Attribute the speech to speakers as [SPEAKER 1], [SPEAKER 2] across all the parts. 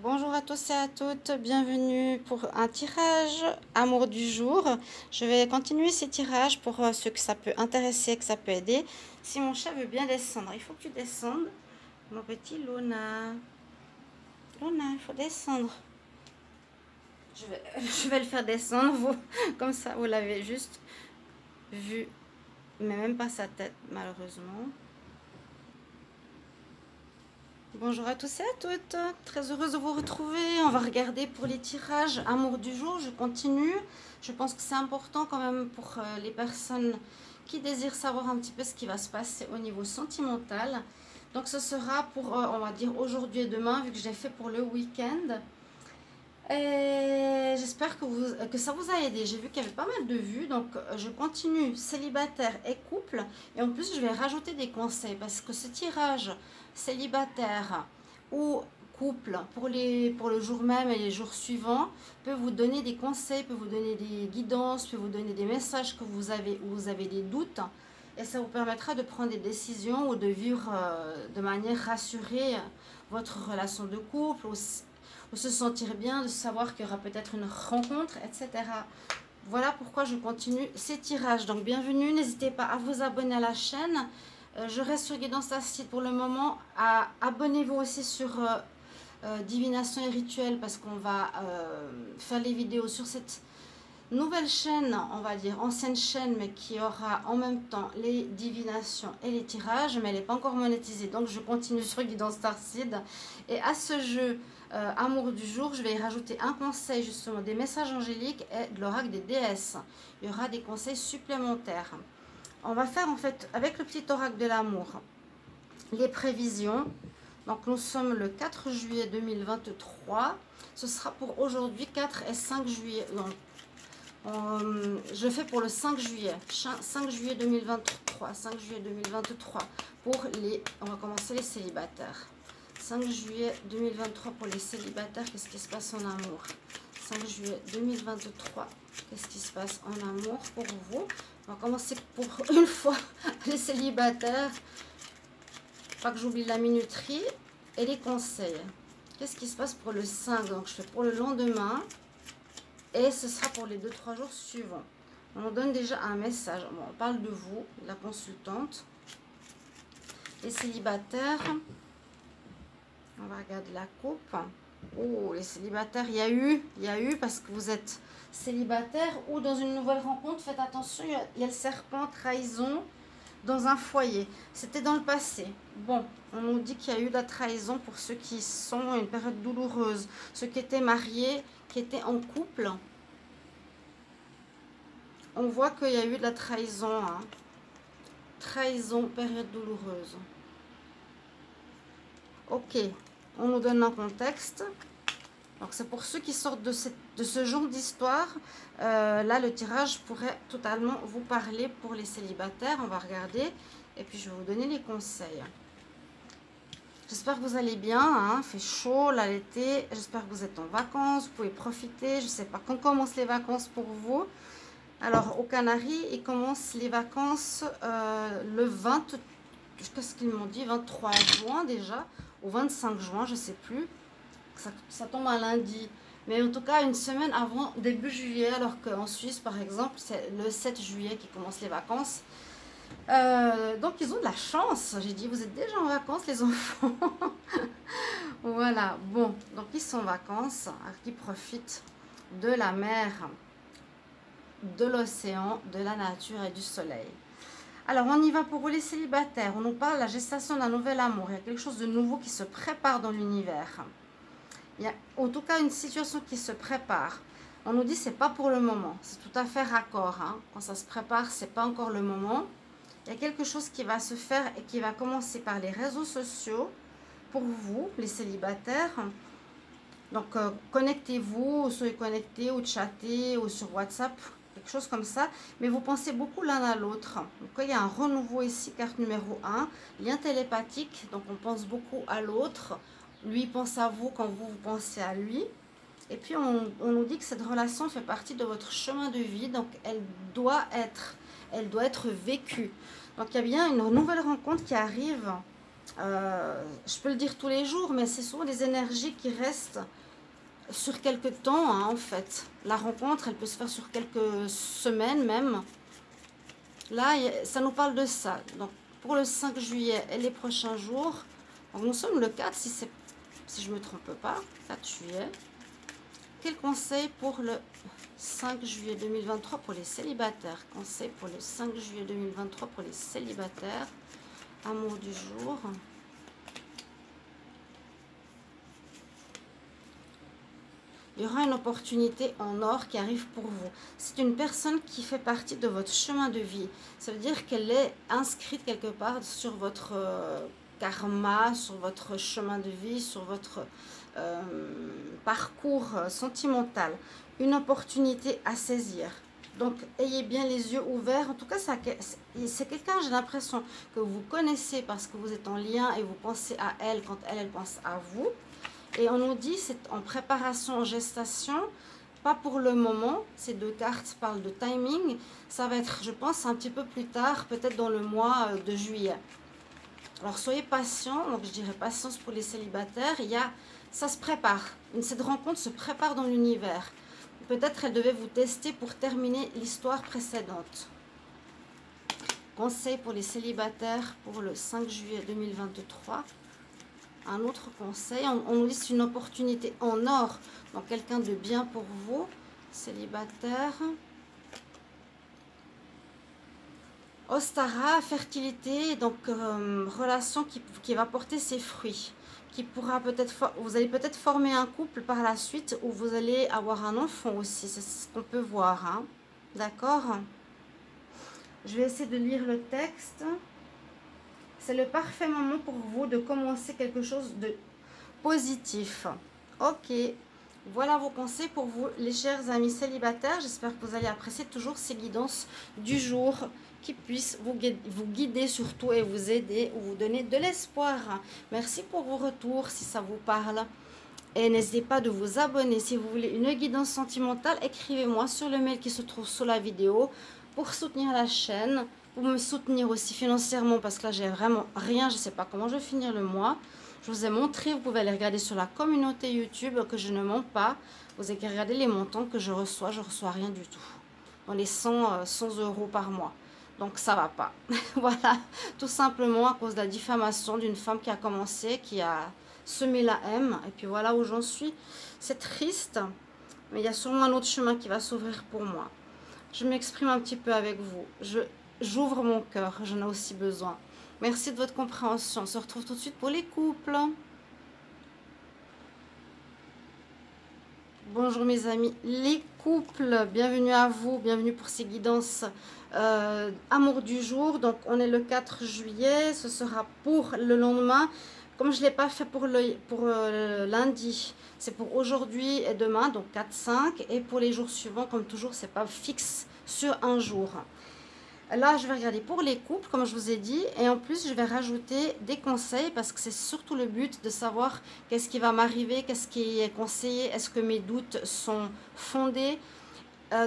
[SPEAKER 1] Bonjour à tous et à toutes, bienvenue pour un tirage amour du jour. Je vais continuer ces tirages pour ceux que ça peut intéresser, que ça peut aider. Si mon chat veut bien descendre, il faut que tu descendes. Mon petit Luna. Luna, il faut descendre. Je vais le faire descendre, vous, comme ça vous l'avez juste vu, mais même pas sa tête malheureusement. Bonjour à tous et à toutes, très heureuse de vous retrouver. On va regarder pour les tirages amour du jour. Je continue. Je pense que c'est important quand même pour les personnes qui désirent savoir un petit peu ce qui va se passer au niveau sentimental. Donc ce sera pour, on va dire, aujourd'hui et demain, vu que j'ai fait pour le week-end. Et j'espère que ça vous a aidé. J'ai vu qu'il y avait pas mal de vues, donc je continue célibataire et couple. Et en plus, je vais rajouter des conseils parce que ce tirage célibataire ou couple pour le jour même et les jours suivants peut vous donner des conseils, peut vous donner des guidances, peut vous donner des messages que vous avez où vous avez des doutes. Et ça vous permettra de prendre des décisions ou de vivre de manière rassurée votre relation de couple ou se sentir bien, de savoir qu'il y aura peut-être une rencontre, etc. Voilà pourquoi je continue ces tirages. Donc bienvenue, n'hésitez pas à vous abonner à la chaîne. Je reste sur Guidance Tacite pour le moment. Abonnez-vous aussi sur Divination et Rituel parce qu'on va faire les vidéos sur cette nouvelle chaîne, on va dire ancienne chaîne, mais qui aura en même temps les divinations et les tirages, mais elle n'est pas encore monétisée, donc je continue sur Guidance Starseed. Et à ce jeu amour du jour, je vais y rajouter un conseil, justement des messages angéliques et de l'oracle des déesses. Il y aura des conseils supplémentaires. On va faire en fait avec le petit oracle de l'amour les prévisions. Donc nous sommes le 4 juillet 2023, ce sera pour aujourd'hui 4 et 5 juillet. Donc, je fais pour le 5 juillet 2023 pour les, on va commencer les célibataires. 5 juillet 2023 pour les célibataires, qu'est-ce qui se passe en amour? 5 juillet 2023, qu'est-ce qui se passe en amour pour vous? On va commencer pour une fois les célibataires, pas que j'oublie la minuterie et les conseils. Qu'est-ce qui se passe pour le 5? Donc je fais pour le lendemain. Et ce sera pour les 2-3 jours suivants. On nous donne déjà un message. Bon, on parle de vous, de la consultante. Les célibataires. On va regarder la coupe. Oh, les célibataires, il y a eu parce que vous êtes célibataire ou dans une nouvelle rencontre. Faites attention, il y a le serpent, trahison dans un foyer. C'était dans le passé. Bon, on nous dit qu'il y a eu de la trahison pour ceux qui sont une période douloureuse. Ceux qui étaient mariés, qui étaient en couple. On voit qu'il y a eu de la trahison. Hein. Trahison, période douloureuse. Ok, on nous donne un contexte. Donc c'est pour ceux qui sortent de ce genre d'histoire. Là, le tirage pourrait totalement vous parler pour les célibataires. On va regarder. Et puis, je vais vous donner les conseils. J'espère que vous allez bien. Hein. Il fait chaud là l'été. J'espère que vous êtes en vacances. Vous pouvez profiter. Je ne sais pas quand commencent les vacances pour vous. Alors, aux Canaries, ils commencent les vacances le 20... Qu'est-ce qu'ils m'ont dit? 23 juin déjà. Ou 25 juin, je ne sais plus. Ça tombe un lundi. Mais en tout cas, une semaine avant début juillet. Alors qu'en Suisse, par exemple, c'est le 7 juillet qui commencent les vacances. Donc ils ont de la chance. J'ai dit, vous êtes déjà en vacances les enfants. Voilà, bon, donc ils sont en vacances, ils profitent de la mer, de l'océan, de la nature et du soleil. Alors on y va pour les célibataires. On nous parle de la gestation d'un nouvel amour. Il y a quelque chose de nouveau qui se prépare dans l'univers. Il y a en tout cas une situation qui se prépare. On nous dit c'est pas pour le moment. C'est tout à fait raccord. Hein. Quand ça se prépare, c'est pas encore le moment. Il y a quelque chose qui va se faire et qui va commencer par les réseaux sociaux pour vous, les célibataires. Donc, connectez-vous, soyez connectés ou chattez ou sur WhatsApp, quelque chose comme ça. Mais vous pensez beaucoup l'un à l'autre. Donc, il y a un renouveau ici, carte numéro 1, lien télépathique. Donc, on pense beaucoup à l'autre. Lui pense à vous quand vous pensez à lui. Et puis, on nous dit que cette relation fait partie de votre chemin de vie. Donc, elle doit être vécue. Donc, il y a bien une nouvelle rencontre qui arrive Je peux le dire tous les jours, mais c'est souvent des énergies qui restent sur quelques temps, hein, en fait. La rencontre, elle peut se faire sur quelques semaines même. Là, ça nous parle de ça. Donc, pour le 5 juillet et les prochains jours, donc nous sommes le 4, si je ne me trompe pas, 4 juillet. Quel conseil pour le 5 juillet 2023 pour les célibataires? Conseil pour le 5 juillet 2023 pour les célibataires. Amour du jour. Il y aura une opportunité en or qui arrive pour vous. C'est une personne qui fait partie de votre chemin de vie. Ça veut dire qu'elle est inscrite quelque part sur votre karma, sur votre chemin de vie, sur votre parcours sentimental. Une opportunité à saisir. Donc, ayez bien les yeux ouverts. En tout cas, c'est quelqu'un, j'ai l'impression, que vous connaissez parce que vous êtes en lien et vous pensez à elle quand elle pense à vous. Et on nous dit, c'est en préparation, en gestation, pas pour le moment. Ces deux cartes parlent de timing. Ça va être, je pense, un petit peu plus tard, peut-être dans le mois de juillet. Alors, soyez patients. Donc, je dirais patience pour les célibataires. Ça se prépare. Cette rencontre se prépare dans l'univers. Peut-être elle devait vous tester pour terminer l'histoire précédente. Conseil pour les célibataires pour le 5 juillet 2023. Un autre conseil, on nous dit c'est une opportunité en or, donc quelqu'un de bien pour vous, célibataire. Ostara, fertilité, donc relation qui va porter ses fruits, qui pourra peut-être, vous allez peut-être former un couple par la suite où vous allez avoir un enfant aussi, c'est ce qu'on peut voir, hein. D'accord? Je vais essayer de lire le texte. C'est le parfait moment pour vous de commencer quelque chose de positif. Ok, voilà vos conseils pour vous, les chers amis célibataires. J'espère que vous allez apprécier toujours ces guidances du jour qui puissent vous guider surtout et vous aider ou vous donner de l'espoir. Merci pour vos retours si ça vous parle. Et n'hésitez pas de vous abonner. Si vous voulez une guidance sentimentale, écrivez-moi sur le mail qui se trouve sous la vidéo pour soutenir la chaîne. Pour me soutenir aussi financièrement parce que là j'ai vraiment rien, je ne sais pas comment je vais finir le mois. Je vous ai montré, vous pouvez aller regarder sur la communauté YouTube que je ne mens pas. Vous avez regardé les montants que je reçois rien du tout. Dans les 100 euros par mois. Donc ça va pas. Voilà, tout simplement à cause de la diffamation d'une femme qui a commencé, qui a semé la haine. Et puis voilà où j'en suis. C'est triste, mais il y a sûrement un autre chemin qui va s'ouvrir pour moi. Je m'exprime un petit peu avec vous. J'ouvre mon cœur, j'en ai aussi besoin. Merci de votre compréhension. On se retrouve tout de suite pour les couples. Bonjour mes amis, les couples, bienvenue à vous, bienvenue pour ces guidances amour du jour. Donc on est le 4 juillet, ce sera pour le lendemain. Comme je ne l'ai pas fait pour lundi, c'est pour aujourd'hui et demain, donc 4-5. Et pour les jours suivants, comme toujours, c'est pas fixe sur un jour. Là, je vais regarder pour les couples, comme je vous ai dit. Et en plus, je vais rajouter des conseils parce que c'est surtout le but de savoir qu'est-ce qui va m'arriver, qu'est-ce qui est conseillé, est-ce que mes doutes sont fondés.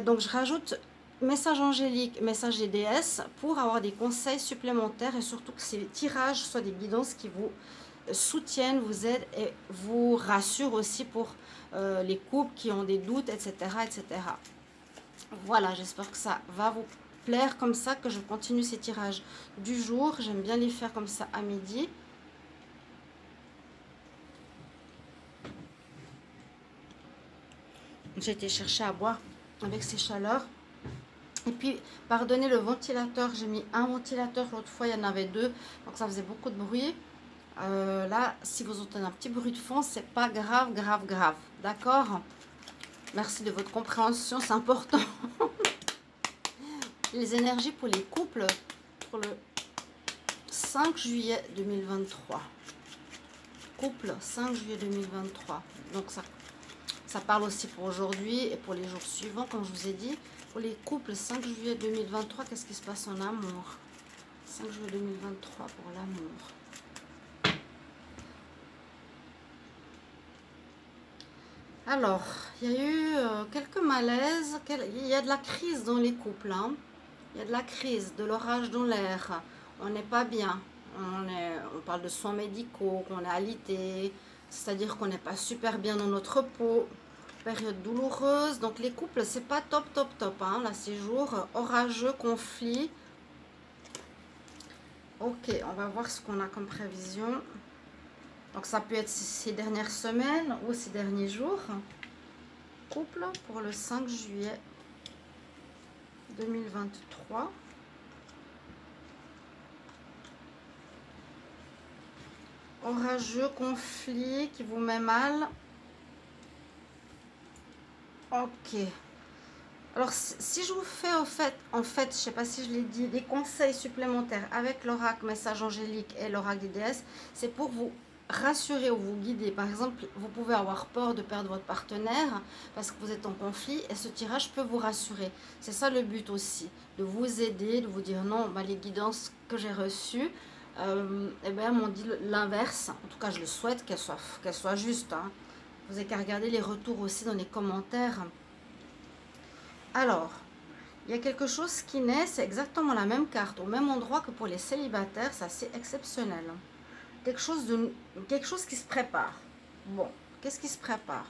[SPEAKER 1] Donc, je rajoute message angélique, message des déesses pour avoir des conseils supplémentaires et surtout que ces tirages soient des guidances qui vous soutiennent, vous aident et vous rassurent aussi pour les couples qui ont des doutes, etc. etc. Voilà, j'espère que ça va vous plaire comme ça, que je continue ces tirages du jour. J'aime bien les faire comme ça à midi. J'ai été chercher à boire avec ces chaleurs. Et puis, pardonnez le ventilateur. J'ai mis un ventilateur, l'autre fois il y en avait deux. Donc ça faisait beaucoup de bruit. Là, si vous entendez un petit bruit de fond, c'est pas grave, grave, grave. D'accord? Merci de votre compréhension, c'est important. Les énergies pour les couples pour le 5 juillet 2023. Couple 5 juillet 2023. Donc ça parle aussi pour aujourd'hui et pour les jours suivants, comme je vous ai dit. Pour les couples 5 juillet 2023, qu'est-ce qui se passe en amour? 5 juillet 2023 pour l'amour. Alors, il y a eu quelques malaises, il y a de la crise dans les couples, hein. Il y a de la crise, de l'orage dans l'air, on n'est pas bien, on parle de soins médicaux, qu'on est alité, c'est-à-dire qu'on n'est pas super bien dans notre peau, période douloureuse. Donc les couples, c'est pas top, top, top, hein, là, ces jours orageux, conflits. Ok, on va voir ce qu'on a comme prévision. Donc ça peut être ces dernières semaines ou ces derniers jours. Couple pour le 5 juillet 2023. Orageux, conflit qui vous met mal. Ok. Alors, si je vous fais en fait, je sais pas si je l'ai dit, des conseils supplémentaires avec l'oracle message angélique et l'oracle des déesses, c'est pour vous rassurer ou vous guider. Par exemple, vous pouvez avoir peur de perdre votre partenaire parce que vous êtes en conflit et ce tirage peut vous rassurer. C'est ça le but aussi, de vous aider, de vous dire non, bah, les guidances que j'ai reçues, eh ben, m'ont dit l'inverse. En tout cas, je le souhaite qu'elle soit juste. Hein. Vous n'avez qu'à regarder les retours aussi dans les commentaires. Alors, il y a quelque chose qui naît, c'est exactement la même carte, au même endroit que pour les célibataires, ça c'est exceptionnel. Quelque chose qui se prépare. Bon, qu'est-ce qui se prépare?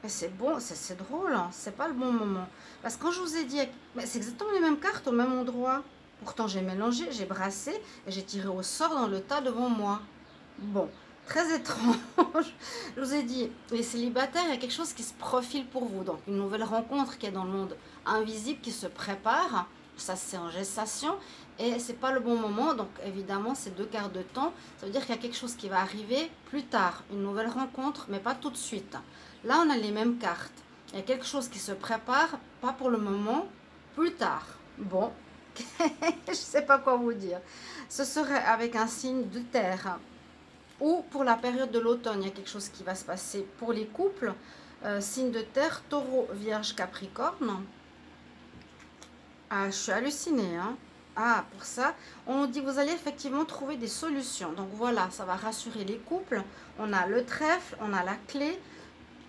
[SPEAKER 1] Mais c'est bon, c'est drôle, hein, c'est pas le bon moment. Parce que quand je vous ai dit, c'est exactement les mêmes cartes au même endroit. Pourtant j'ai mélangé, j'ai brassé et j'ai tiré au sort dans le tas devant moi. Bon, très étrange. Je vous ai dit, les célibataires, il y a quelque chose qui se profile pour vous. Donc une nouvelle rencontre qui est dans le monde invisible, qui se prépare. Ça c'est en gestation. Et c'est pas le bon moment. Donc évidemment, c'est 2 quarts de temps. Ça veut dire qu'il y a quelque chose qui va arriver plus tard. Une nouvelle rencontre, mais pas tout de suite. Là, on a les mêmes cartes. Il y a quelque chose qui se prépare, pas pour le moment, plus tard. Bon, je ne sais pas quoi vous dire. Ce serait avec un signe de terre. Ou pour la période de l'automne, il y a quelque chose qui va se passer pour les couples. Signe de terre, taureau, vierge, capricorne. Ah, je suis hallucinée. Hein. Ah, pour ça, on dit que vous allez effectivement trouver des solutions. Donc voilà, ça va rassurer les couples. On a le trèfle, on a la clé.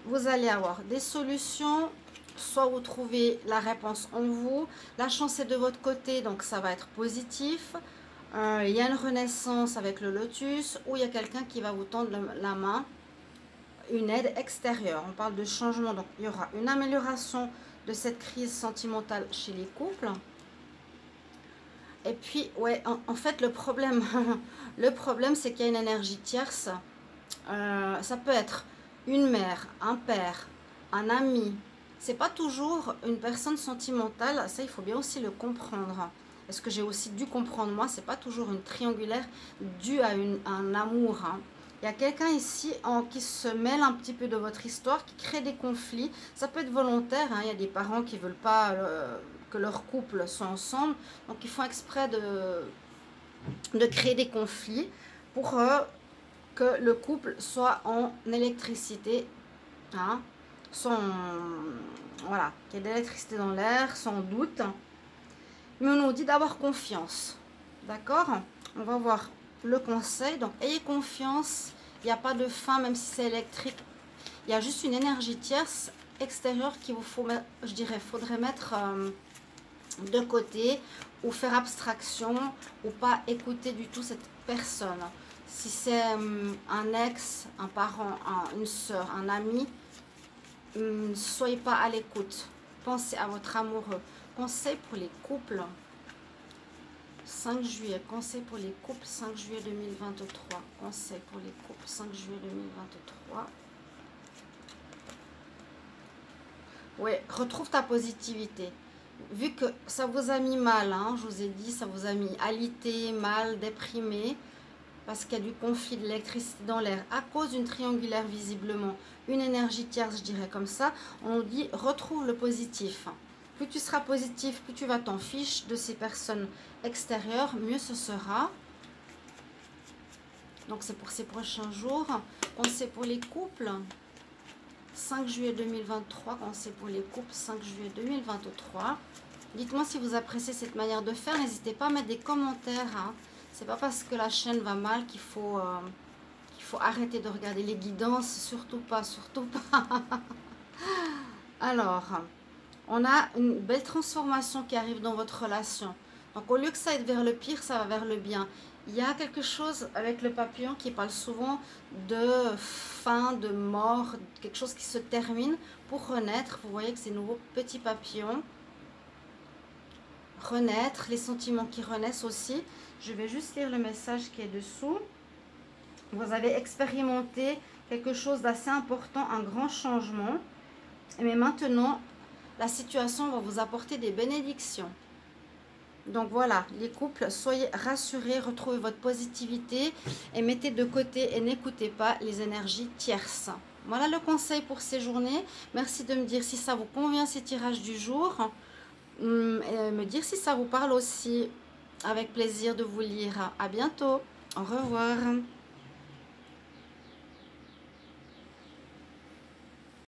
[SPEAKER 1] Vous allez avoir des solutions. Soit vous trouvez la réponse en vous. La chance est de votre côté, donc ça va être positif. Il y a une renaissance avec le lotus, ou il y a quelqu'un qui va vous tendre la main, une aide extérieure. On parle de changement, donc il y aura une amélioration de cette crise sentimentale chez les couples. Et puis, ouais, en fait, le problème, c'est qu'il y a une énergie tierce. Ça peut être une mère, un père, un ami. C'est pas toujours une personne sentimentale. Ça, il faut bien aussi le comprendre. Est-ce que j'ai aussi dû comprendre, moi, c'est pas toujours une triangulaire due à un amour. Hein. Il y a quelqu'un ici qui se mêle un petit peu de votre histoire, qui crée des conflits. Ça peut être volontaire. Hein. Il y a des parents qui veulent pas que leur couple soit ensemble. Donc, ils font exprès de créer des conflits pour que le couple soit en électricité. Hein, voilà, qu'il y ait de l'électricité dans l'air, sans doute. Mais on nous dit d'avoir confiance. D'accord? On va voir le conseil. Donc, ayez confiance. Il n'y a pas de fin, même si c'est électrique. Il y a juste une énergie tierce extérieure qu'il vous faut, je dirais, faudrait mettre de côté ou faire abstraction ou pas écouter du tout cette personne. Si c'est un ex, un parent, une soeur, un ami, ne soyez pas à l'écoute. Pensez à votre amoureux. Conseil pour les couples. 5 juillet. Conseil pour les couples. 5 juillet 2023. Conseil pour les couples. 5 juillet 2023. Oui, retrouve ta positivité. Vu que ça vous a mis mal, hein, je vous ai dit, ça vous a mis alité, mal, déprimé. Parce qu'il y a du conflit de l'électricité dans l'air à cause d'une triangulaire visiblement, une énergie tierce, je dirais comme ça. On nous dit retrouve le positif. Plus tu seras positif, plus tu vas t'en ficher de ces personnes extérieures, mieux ce sera. Donc c'est pour ces prochains jours. Conseil pour les couples. 5 juillet 2023, conseil pour les couples, 5 juillet 2023. Dites-moi si vous appréciez cette manière de faire. N'hésitez pas à mettre des commentaires. Hein. C'est pas parce que la chaîne va mal qu'il faut arrêter de regarder les guidances. Surtout pas, surtout pas. Alors, on a une belle transformation qui arrive dans votre relation. Donc au lieu que ça aille vers le pire, ça va vers le bien. Il y a quelque chose avec le papillon qui parle souvent de fin, de mort, quelque chose qui se termine pour renaître. Vous voyez que c'est nouveau petit papillon. Renaître, les sentiments qui renaissent aussi. Je vais juste lire le message qui est dessous. Vous avez expérimenté quelque chose d'assez important, un grand changement. Mais maintenant, la situation va vous apporter des bénédictions. Donc voilà, les couples, soyez rassurés, retrouvez votre positivité et mettez de côté et n'écoutez pas les énergies tierces. Voilà le conseil pour ces journées. Merci de me dire si ça vous convient, ces tirages du jour. Et me dire si ça vous parle aussi. Avec plaisir de vous lire. À bientôt. Au revoir.